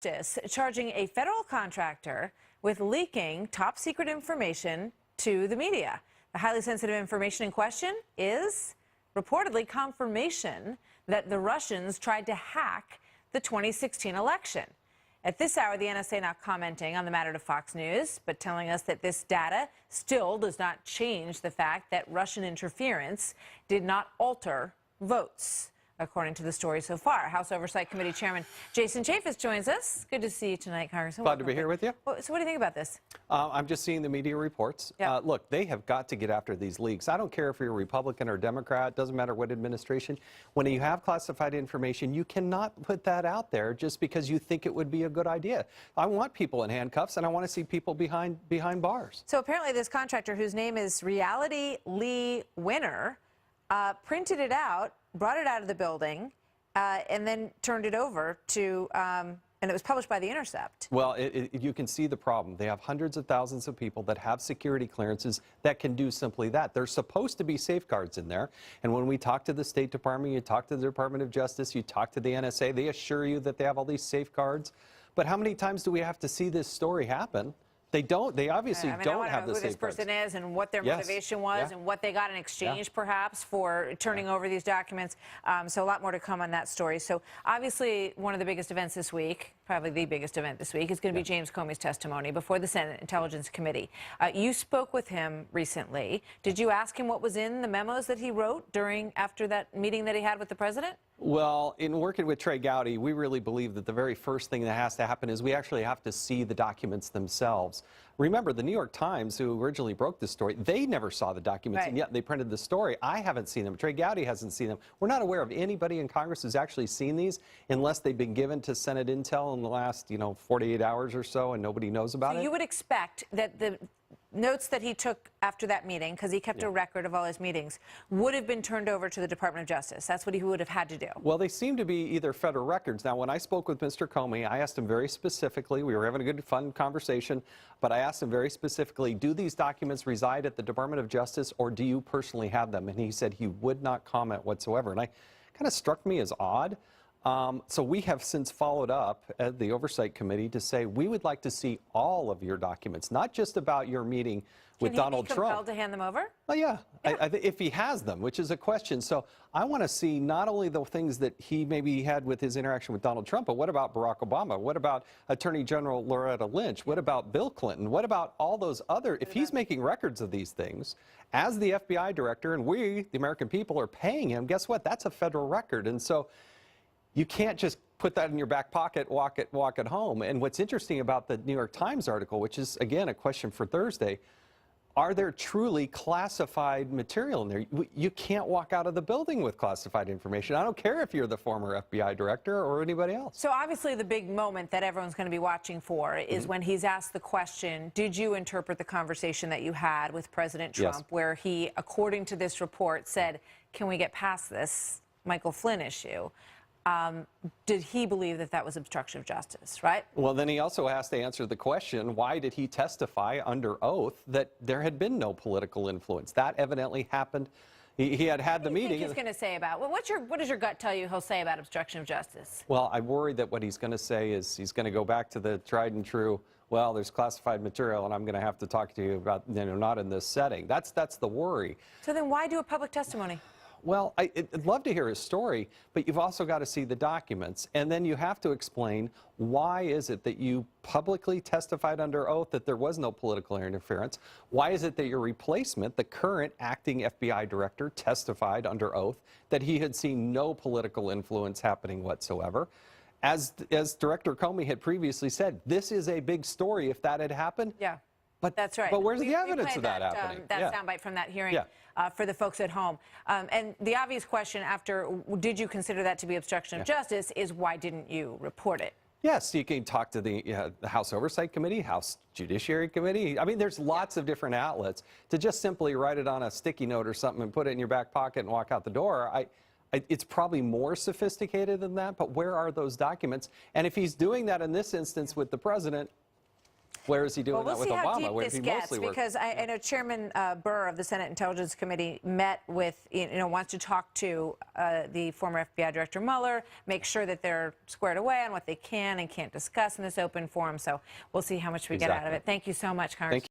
Justice charging a federal contractor with leaking top secret information to the media. The highly sensitive information in question is reportedly confirmation that the Russians tried to hack the 2016 election. At this hour, the NSA not commenting on the matter to Fox News, but telling us that this data still does not change the fact that Russian interference did not alter votes, according to the story so far. House Oversight Committee Chairman Jason Chaffetz joins us. Good to see you tonight, Congressman. Glad to be here with you. So what do you think about this? I'm just seeing the media reports. Yep. Look, they have got to get after these leaks. I don't care if you're Republican or Democrat. Doesn't matter what administration. When you have classified information, you cannot put that out there just because you think it would be a good idea. I want people in handcuffs, and I want to see people behind bars. So apparently this contractor, whose name is Reality Lee Winner, printed it out, brought it out of the building, and then turned it over to, and it was published by The Intercept. Well, you can see the problem. They have hundreds of thousands of people that have security clearances that can do simply that. There's supposed to be safeguards in there. And when we talk to the State Department, you talk to the Department of Justice, you talk to the NSA, they assure you that they have all these safeguards. But how many times do we have to see this story happen? They don't. They obviously don't have the safeguards. I want to know who this person is and what their motivation was and what they got in exchange, perhaps, for turning over these documents. So a lot more to come on that story. So obviously, one of the biggest events this week, probably the biggest event this week, is going to be James Comey's testimony before the Senate Intelligence Committee. You spoke with him recently. Did you ask him what was in the memos that he wrote after that meeting that he had with the president? Well, in working with Trey Gowdy, we really believe that the very first thing that has to happen is we actually have to see the documents themselves. Remember, the New York Times, who originally broke this story, they never saw the documents, and yet they printed the story. I haven't seen them. Trey Gowdy hasn't seen them. We're not aware of anybody in Congress who's actually seen these unless they've been given to Senate Intel in the last, 48 hours or so, and nobody knows about it. So you would expect that the notes that he took after that meeting, because he kept a record of all his meetings, would have been turned over to the Department of Justice. That's what he would have had to do. Well, they seem to be either federal records. Now, when I spoke with Mr. Comey, I asked him very specifically, we were having a good, fun conversation, but I asked him very specifically, do these documents reside at the Department of Justice, or do you personally have them? And he said he would not comment whatsoever. And I kind of struck me as odd. So we have since followed up at the Oversight Committee to say we would like to see all of your documents, not just about your meeting with Donald Trump. Can he be compelled to hand them over? Well, yeah. If he has them, which is a question. So I want to see not only the things that he maybe had with his interaction with Donald Trump, but what about Barack Obama? What about Attorney General Loretta Lynch? What about Bill Clinton? What about all those other, if he's making records of these things as the FBI director, and we, the American people, are paying him, guess what? That's a federal record. And so you can't just put that in your back pocket, walk it home. And what's interesting about the New York Times article, which is, again, a question for Thursday, are there truly classified material in there? You can't walk out of the building with classified information. I don't care if you're the former FBI director or anybody else. So obviously the big moment that everyone's going to be watching for is when he's asked the question, did you interpret the conversation that you had with President Trump, where he, according to this report, said, can we get past this Michael Flynn issue? Did he believe that that was obstruction of justice, right? Well, then he also has to answer the question, why did he testify under oath that there had been no political influence? That evidently happened. He had the meeting. What do you think he's going to say about, what does your gut tell you he'll say about obstruction of justice? Well, I worry that what he's going to say is he's going to go back to the tried and true, well, there's classified material, and I'm going to have to talk to you about, not in this setting. That's the worry. So then why do a public testimony? Well, I'd love to hear his story, but you've also got to see the documents. And then you have to explain why is it that you publicly testified under oath that there was no political interference? Why is it that your replacement, the current acting FBI director, testified under oath that he had seen no political influence happening whatsoever? As Director Comey had previously said, this is a big story if that had happened. Yeah. But that's right. But where's the evidence of that happening? That soundbite from that hearing for the folks at home. And the obvious question after, did you consider that to be obstruction of justice, is why didn't you report it? Yes, you can talk to the House Oversight Committee, House Judiciary Committee. I mean, there's lots of different outlets. To just simply write it on a sticky note or something and put it in your back pocket and walk out the door, it's probably more sophisticated than that, but where are those documents? And if he's doing that in this instance with the president, Where is he doing Well, that we'll with see how Obama? deep Where this he gets, mostly worked? because I know Chairman Burr of the Senate Intelligence Committee met with, wants to talk to the former FBI Director Mueller, make sure that they're squared away on what they can and can't discuss in this open forum. So we'll see how much we get out of Exactly. it. Thank you so much, Congressman.